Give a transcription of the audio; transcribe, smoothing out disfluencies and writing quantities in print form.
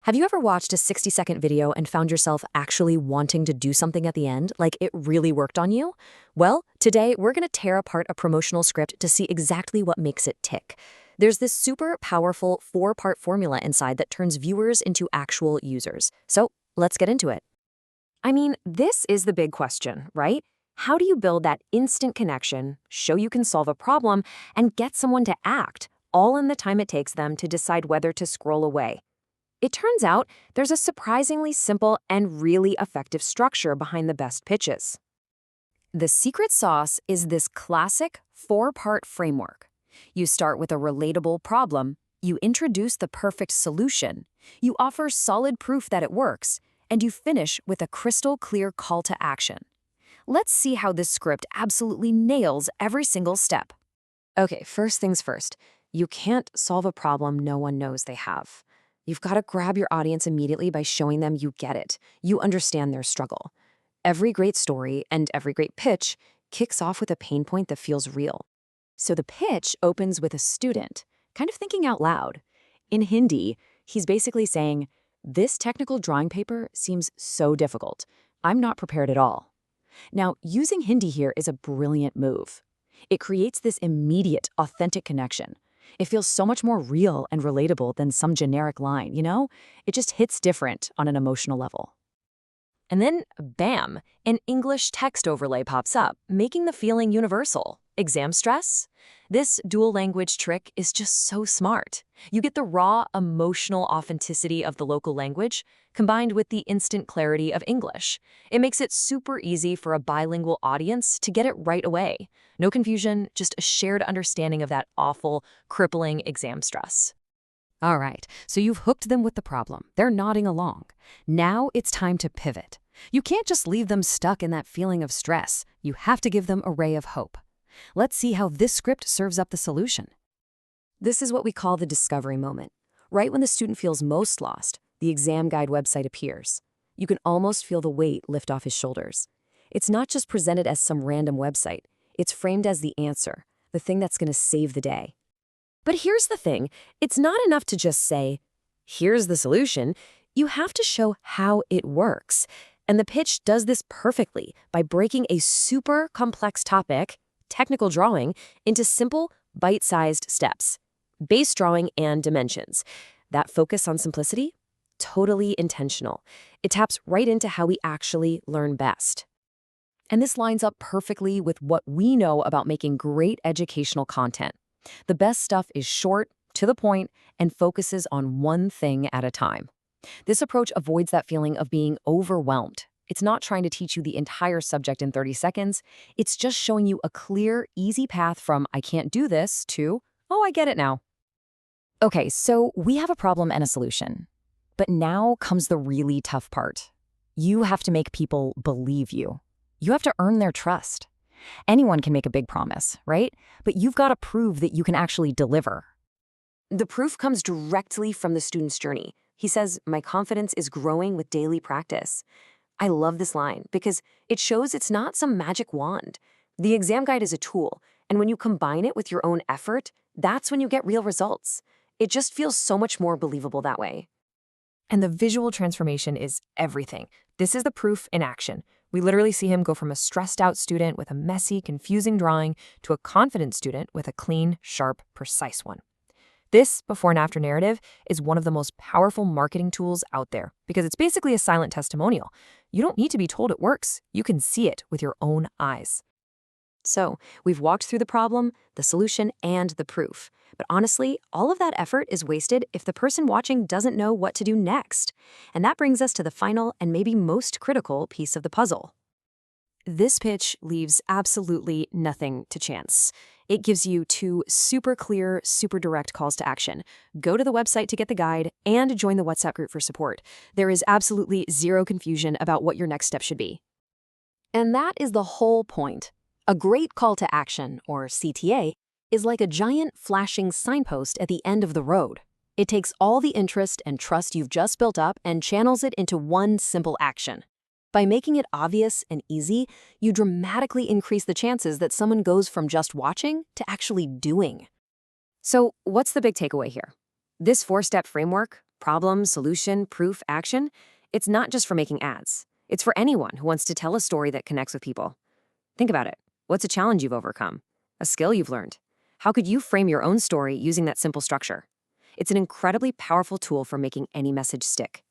Have you ever watched a 60-second video and found yourself actually wanting to do something at the end, like it really worked on you? Well, today we're going to tear apart a promotional script to see exactly what makes it tick. There's this super powerful 4-part formula inside that turns viewers into actual users. So let's get into it. I mean, this is the big question, right? How do you build that instant connection, show you can solve a problem, and get someone to act, all in the time it takes them to decide whether to scroll away? It turns out there's a surprisingly simple and really effective structure behind the best pitches. The secret sauce is this classic 4-part framework. You start with a relatable problem, you introduce the perfect solution, you offer solid proof that it works, and you finish with a crystal clear call to action. Let's see how this script absolutely nails every single step. Okay, first things first. You can't solve a problem no one knows they have. You've got to grab your audience immediately by showing them you get it. You understand their struggle. Every great story and every great pitch kicks off with a pain point that feels real. So the pitch opens with a student, kind of thinking out loud. In Hindi, he's basically saying, "This technical drawing paper seems so difficult. I'm not prepared at all." Now, using Hindi here is a brilliant move. It creates this immediate, authentic connection. It feels so much more real and relatable than some generic line, you know? It just hits different on an emotional level. And then, bam, an English text overlay pops up, making the feeling universal. Exam stress? This dual language trick is just so smart. You get the raw, emotional authenticity of the local language, combined with the instant clarity of English. It makes it super easy for a bilingual audience to get it right away. No confusion, just a shared understanding of that awful, crippling exam stress. All right, so you've hooked them with the problem. They're nodding along. Now it's time to pivot. You can't just leave them stuck in that feeling of stress. You have to give them a ray of hope. Let's see how this script serves up the solution. This is what we call the discovery moment. Right when the student feels most lost, the exam guide website appears. You can almost feel the weight lift off his shoulders. It's not just presented as some random website. It's framed as the answer, the thing that's going to save the day. But here's the thing. It's not enough to just say, "Here's the solution." You have to show how it works. And the pitch does this perfectly by breaking a super complex topic, technical drawing, into simple, bite-sized steps. Base drawing and dimensions. That focus on simplicity? Totally intentional. It taps right into how we actually learn best. And this lines up perfectly with what we know about making great educational content. The best stuff is short, to the point, and focuses on one thing at a time. This approach avoids that feeling of being overwhelmed. It's not trying to teach you the entire subject in 30 seconds. It's just showing you a clear, easy path from "I can't do this" to "Oh, I get it now." Okay, so we have a problem and a solution. But now comes the really tough part. You have to make people believe you. You have to earn their trust. Anyone can make a big promise, right? But you've got to prove that you can actually deliver. The proof comes directly from the student's journey. He says, "My confidence is growing with daily practice." I love this line because it shows it's not some magic wand. The exam guide is a tool, and when you combine it with your own effort, that's when you get real results. It just feels so much more believable that way. And the visual transformation is everything. This is the proof in action. We literally see him go from a stressed out student with a messy, confusing drawing to a confident student with a clean, sharp, precise one. This before and after narrative is one of the most powerful marketing tools out there because it's basically a silent testimonial. You don't need to be told it works. You can see it with your own eyes. So we've walked through the problem, the solution, and the proof. But honestly, all of that effort is wasted if the person watching doesn't know what to do next. And that brings us to the final and maybe most critical piece of the puzzle. This pitch leaves absolutely nothing to chance. It gives you 2 super clear, super direct calls to action. Go to the website to get the guide and join the WhatsApp group for support. There is absolutely zero confusion about what your next step should be. And that is the whole point. A great call to action, or CTA, is like a giant flashing signpost at the end of the road. It takes all the interest and trust you've just built up and channels it into one simple action. By making it obvious and easy, you dramatically increase the chances that someone goes from just watching to actually doing. So what's the big takeaway here? This 4-step framework, Problem, solution, proof, action. It's not just for making ads. It's for anyone who wants to tell a story that connects with people. Think about it. What's a challenge you've overcome? A skill you've learned? How could you frame your own story using that simple structure? It's an incredibly powerful tool for making any message stick.